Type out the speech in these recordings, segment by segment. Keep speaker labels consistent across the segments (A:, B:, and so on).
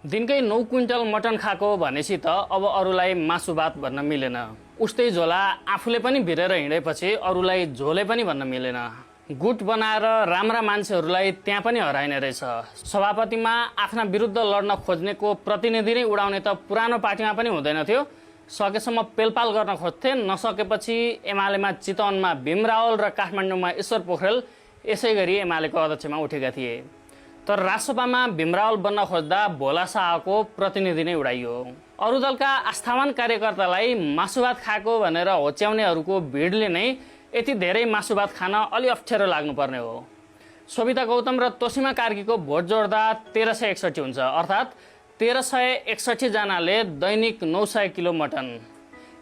A: दिनकै 9 quintal mutton खाएको भनेपछि त अब अरूलाई मासु भात भन्न मिलेन। उस्तै झोला आफूले पनि भिरेर हिँडेपछि अरूलाई झोले पनि भन्न मिलेन। गुट बनाएर राम्रा मान्छेहरूलाई त्यहाँ पनि हराइने रहेछ। सभापतिमा आफ्ना विरुद्ध लड्न खोज्नेको प्रतिनिधि नै उडाउने त पुरानो पार्टीमा पनि हुँदैन थियो। सकेसम्म पेलपाल गर्न खोज्थे, नसकेपछि एमालेमा चितवनमा भीम रावल र काठमाडौँमा ईश्वर पोखरेल यसै गरी एमालेको अध्यक्षमा उठेका थिए। तर रासपामा भीम रावल बन्न खोज्दा भोला शाहको प्रतिनिधि नै उडाइयो। अरू दलका आस्थावान कार्यकर्तालाई मासुभात खाएको भनेर होच्याउनेहरूको भिडले नै यति धेरै मासुभात खान अलि अप्ठ्यारो लाग्नुपर्ने हो। सोभिता गौतम र तोसीमा कार्कीको भोट जोड्दा 1361 हुन्छ, अर्थात् 1361 जनाले दैनिक 900 किलो मटन,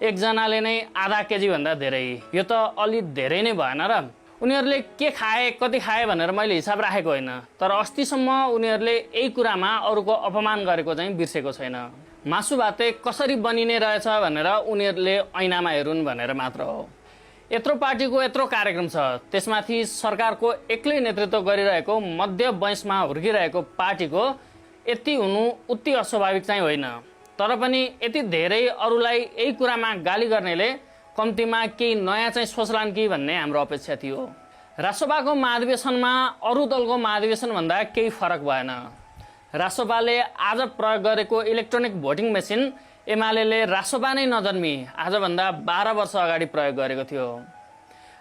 A: एकजनाले नै आधा केजी भन्दा धेरै। यो त अलि धेरै नै भएन र? उनीहरूले के खाए कति खाए भनेर मैले हिसाब राखेको होइन, तर अस्तिसम्म उनीहरूले यही कुरामा अरूको अपमान गरेको चाहिँ बिर्सेको छैन। मासु भाते कसरी बनिने रहेछ भनेर उनीहरूले ऐनामा हेरुन् भनेर मात्र हो। यत्रो पार्टीको यत्रो कार्यक्रम छ, त्यसमाथि सरकारको एक्लै नेतृत्व गरिरहेको मध्य वयसमा हुर्किरहेको पार्टीको यति हुनु उति अस्वाभाविक चाहिँ होइन। तर पनि यति धेरै अरूलाई यही कुरामा गाली गर्नेले कम्तीमा केही नयाँ चाहिँ सोच्लान् कि भन्ने हाम्रो अपेक्षा थियो। रासपाको महाधिवेशनमा अरू दलको महाधिवेशन भन्दा केही फरक भएन। रासपाले आज प्रयोग गरेको electronic voting machine UML Rasapa नै नजन्मी आजभन्दा 12 वर्ष अगाडि प्रयोग गरेको थियो।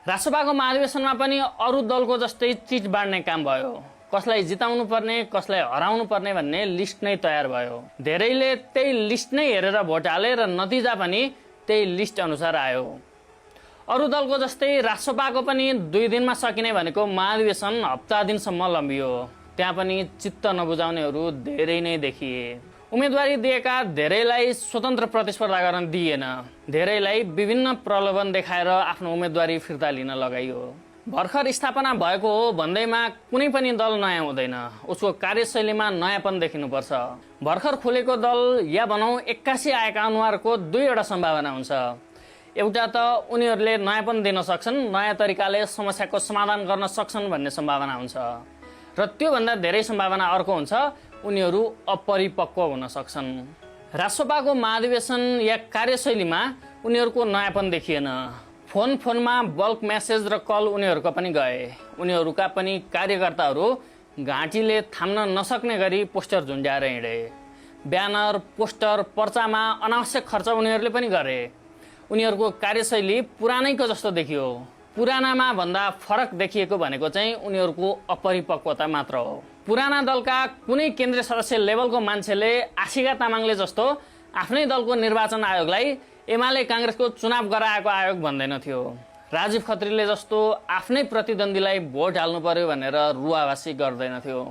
A: रासपाको महाधिवेशनमा पनि अरू दलको जस्तै चिट बाँड्ने काम भयो। कसलाई जिताउनु पर्ने कसलाई हराउनु पर्ने भन्ने लिस्ट नै तयार भयो। धेरैले त्यही लिस्ट नै हेरेर भोट हाले र नतिजा पनि त्यही लिस्ट अनुसार आयो। अरू दलको जस्तै रासपाको पनि 2 दिनमा सकिने भनेको महाधिवेशन हप्ता दिनसम्म लम्बियो। त्यहाँ पनि चित्त नबुझाउनेहरू धेरै नै देखिए। उम्मेदवारी दिएका धेरैलाई स्वतन्त्र प्रतिस्पर्धा गर्न दिइएन। धेरैलाई विभिन्न प्रलोभन देखाएर आफ्नो उम्मेदवारी फिर्ता लिन लगाइयो। भर्खर स्थापना भएको हो भन्दैमा कुनै पनि दल नयाँ हुँदैन, उसको कार्यशैलीमा नयाँपन देखिनुपर्छ। भर्खर खुलेको दल या भनौँ 81 आएका अनुहारको 2 वटा सम्भावना हुन्छ। एउटा त उनीहरूले नयाँपन दिन सक्छन्, नयाँ तरिकाले समस्याको समाधान गर्न सक्छन् भन्ने सम्भावना हुन्छ, र त्योभन्दा धेरै सम्भावना अर्को हुन्छ, उनीहरू अपरिपक्व हुन सक्छन्। रासपाको महाधिवेशन या कार्यशैलीमा उनीहरूको नयाँपन देखिएन। फोनमा बल्क मेसेज र कल उनीहरूको पनि गए। उनीहरूका पनि कार्यकर्ताहरू घाँटीले थाम्न नसक्ने गरी पोस्टर झुन्ड्याएर हिँडे। ब्यानर पोस्टर पर्चामा अनावश्यक खर्च उनीहरूले पनि गरे। उनीहरूको कार्यशैली पुरानैको जस्तो देखियो। पुरानामा भन्दा फरक देखिएको भनेको चाहिँ उनीहरूको अपरिपक्वता मात्र हो। पुराना दलका कुनै केन्द्रीय सदस्य लेभलको मान्छेले आशिका तामाङले जस्तो आफ्नै दलको निर्वाचन आयोगलाई एमाले काङ्ग्रेसको चुनाव गराएको आयोग भन्दैन थियो। राजीव खत्रीले जस्तो आफ्नै प्रतिद्वन्दीलाई भोट हाल्नु पर्यो भनेर रुवावासी गर्दैन थियो।